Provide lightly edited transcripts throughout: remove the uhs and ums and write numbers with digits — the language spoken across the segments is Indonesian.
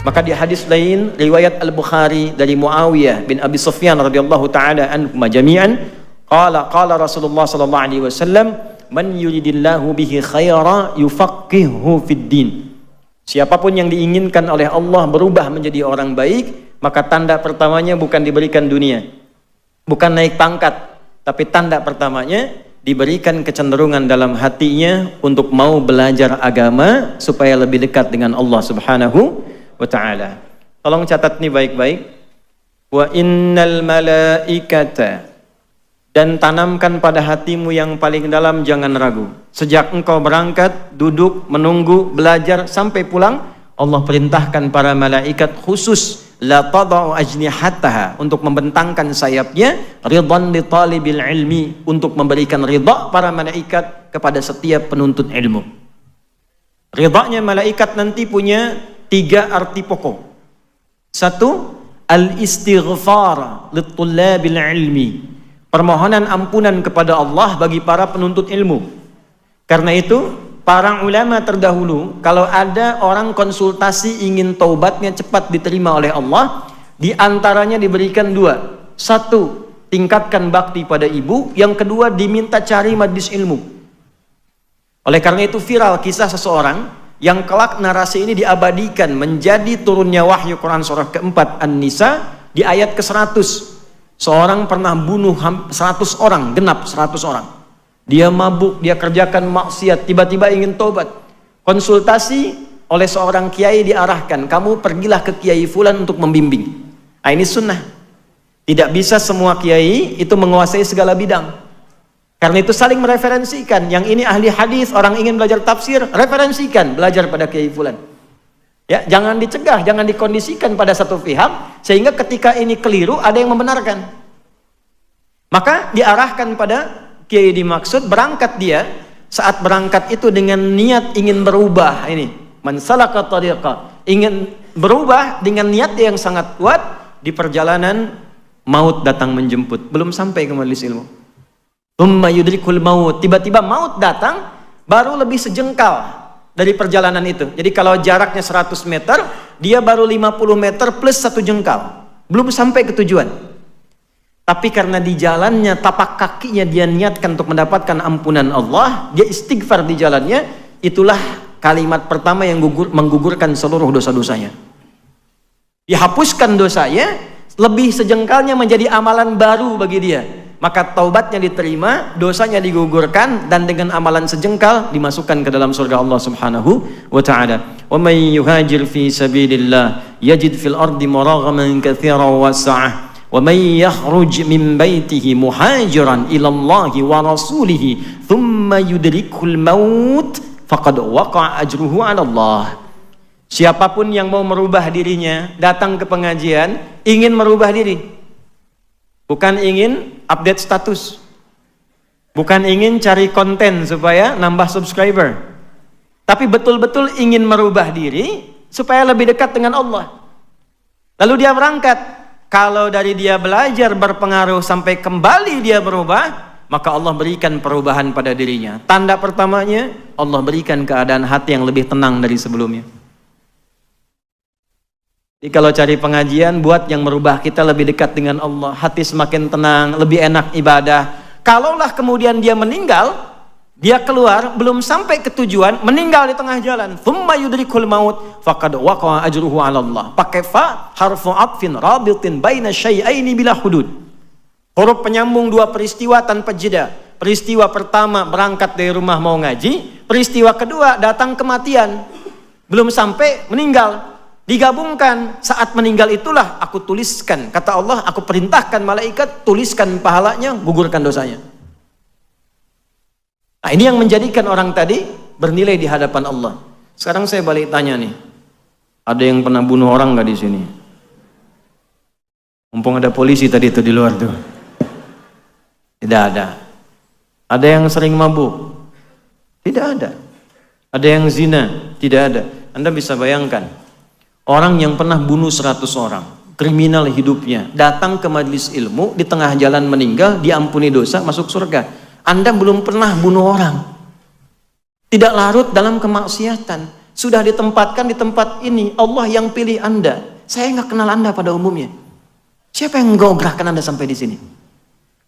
Maka di hadis lain riwayat Al-Bukhari dari Muawiyah bin Abi Sufyan radhiyallahu taala anhum jami'an, qala Rasulullah sallallahu alaihi wasallam, man yuridillahu bihi khaira yufaqihuhu fid din. Siapapun yang diinginkan oleh Allah berubah menjadi orang baik, maka tanda pertamanya bukan diberikan dunia, bukan naik pangkat, tapi tanda pertamanya diberikan kecenderungan dalam hatinya untuk mau belajar agama supaya lebih dekat dengan Allah Subhanahu wa ta'ala. Tolong catat nih baik-baik. Wa innal malaikata, dan tanamkan pada hatimu yang paling dalam, jangan ragu. Sejak engkau berangkat, duduk, menunggu, belajar sampai pulang, Allah perintahkan para malaikat khusus la tadau ajnihataha, untuk membentangkan sayapnya, ridhan li talibil ilmi, untuk memberikan ridha para malaikat kepada setiap penuntut ilmu. Ridhanya malaikat nanti punya 3 arti pokok. 1, al-istighfar lit-tullabil ilmi, permohonan ampunan kepada Allah bagi para penuntut ilmu. Karena itu para ulama terdahulu, kalau ada orang konsultasi ingin taubatnya cepat diterima oleh Allah, di antaranya diberikan 2. 1, tingkatkan bakti pada ibu. Yang kedua, diminta cari majlis ilmu. Oleh karena itu viral kisah seseorang yang kelak narasi ini diabadikan menjadi turunnya wahyu Quran surah keempat An-Nisa di ayat ke-100. Seorang pernah bunuh 100 orang, genap 100 orang. Dia mabuk, dia kerjakan maksiat, tiba-tiba ingin tobat. Konsultasi oleh seorang kiai, diarahkan, kamu pergilah ke kiai fulan untuk membimbing. Nah, ini sunnah. Tidak bisa semua kiai itu menguasai segala bidang. Karena itu saling mereferensikan. Yang ini ahli hadis, orang ingin belajar tafsir, referensikan, belajar pada kiai fulan. Ya, jangan dicegah, jangan dikondisikan pada satu pihak sehingga ketika ini keliru ada yang membenarkan. Maka diarahkan pada kiai dimaksud, berangkat dia. Saat berangkat itu dengan niat ingin berubah, ini man salaka tariqa, ingin berubah dengan niat yang sangat kuat. Di perjalanan maut datang menjemput, belum sampai ke majelis ilmu. Thumma yudrikul maut, tiba-tiba maut datang, baru lebih sejengkal dari perjalanan itu. Jadi kalau jaraknya 100 meter, dia baru 50 meter plus 1 jengkal, belum sampai ke tujuan. Tapi karena di jalannya, tapak kakinya dia niatkan untuk mendapatkan ampunan Allah, dia istighfar di jalannya, itulah kalimat pertama yang menggugurkan seluruh dosa-dosanya. Dihapuskan dosanya, lebih sejengkalnya menjadi amalan baru bagi dia. Maka taubatnya diterima, dosanya digugurkan, dan dengan amalan sejengkal dimasukkan ke dalam surga Allah Subhanahu wa ta'ala. Wa may yuhajir fi sabilillah yajid fil ardi maraghaman katsiran wa sa'ah. Wa may yakhruj min baitihi muhajiran ila Allah wa rasulih thumma yudrikul maut faqad waqa'a ajruhu 'ala Allah. Siapapun yang mau merubah dirinya, datang ke pengajian ingin merubah diri, bukan ingin update status, bukan ingin cari konten supaya nambah subscriber, tapi betul-betul ingin merubah diri supaya lebih dekat dengan Allah. Lalu dia berangkat. Kalau dari dia belajar berpengaruh sampai kembali dia berubah, maka Allah berikan perubahan pada dirinya. Tanda pertamanya, Allah berikan keadaan hati yang lebih tenang dari sebelumnya. Jadi kalau cari pengajian, buat yang merubah kita lebih dekat dengan Allah, hati semakin tenang, lebih enak ibadah. Kalaulah kemudian dia meninggal, dia keluar, belum sampai ke tujuan, meninggal di tengah jalan, thumma yudrikul maut faqad waqa'a ajruhu 'ala Allah. Pakai fa, harfu atfin rabitin baina syai'aini bila hudud. Huruf penyambung 2 peristiwa tanpa jeda. Peristiwa pertama berangkat dari rumah mau ngaji, peristiwa kedua datang kematian, belum sampai meninggal. Digabungkan, saat meninggal itulah aku tuliskan, kata Allah, aku perintahkan malaikat, tuliskan pahalanya, gugurkan dosanya. Nah, ini yang menjadikan orang tadi bernilai di hadapan Allah. Sekarang saya balik tanya nih, ada yang pernah bunuh orang nggak di sini? Mumpung ada polisi tadi itu di luar tuh. Tidak ada. Ada yang sering mabuk? Tidak ada. Ada yang zina? Tidak ada. Anda bisa bayangkan, orang yang pernah bunuh 100 orang, kriminal hidupnya, datang ke majelis ilmu, di tengah jalan meninggal, diampuni dosa, masuk surga. Anda belum pernah bunuh orang, tidak larut dalam kemaksiatan, Sudah ditempatkan di tempat ini, Allah yang pilih Anda. Saya nggak kenal Anda pada umumnya. Siapa yang gerakkan Anda sampai di sini?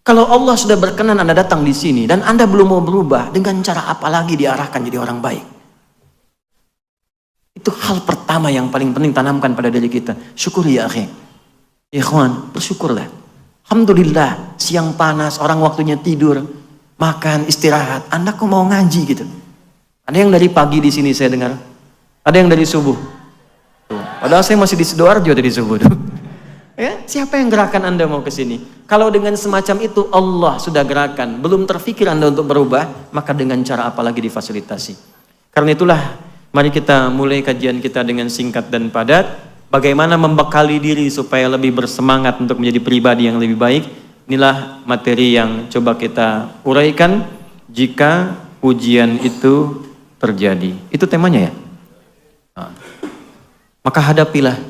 Kalau Allah sudah berkenan Anda datang di sini dan Anda belum mau berubah, dengan cara apa lagi diarahkan jadi orang baik? Itu hal pertama yang paling penting tanamkan pada diri kita. Syukuri ya akhi. Ikhwan, bersyukurlah. Alhamdulillah, siang panas, orang waktunya tidur, makan, istirahat. Anda kok mau ngaji gitu? Ada yang dari pagi di sini saya dengar. Ada yang dari subuh. Tuh. Padahal saya masih di Sidoarjo dari subuh. Ya, siapa yang gerakan Anda mau ke sini? Kalau dengan semacam itu Allah sudah gerakan, belum terfikir Anda untuk berubah, maka dengan cara apa lagi difasilitasi? Karena itulah, mari kita mulai kajian kita dengan singkat dan padat. Bagaimana membekali diri supaya lebih bersemangat untuk menjadi pribadi yang lebih baik. Inilah materi yang coba kita uraikan jika ujian itu terjadi. Itu temanya ya. Nah, maka hadapilah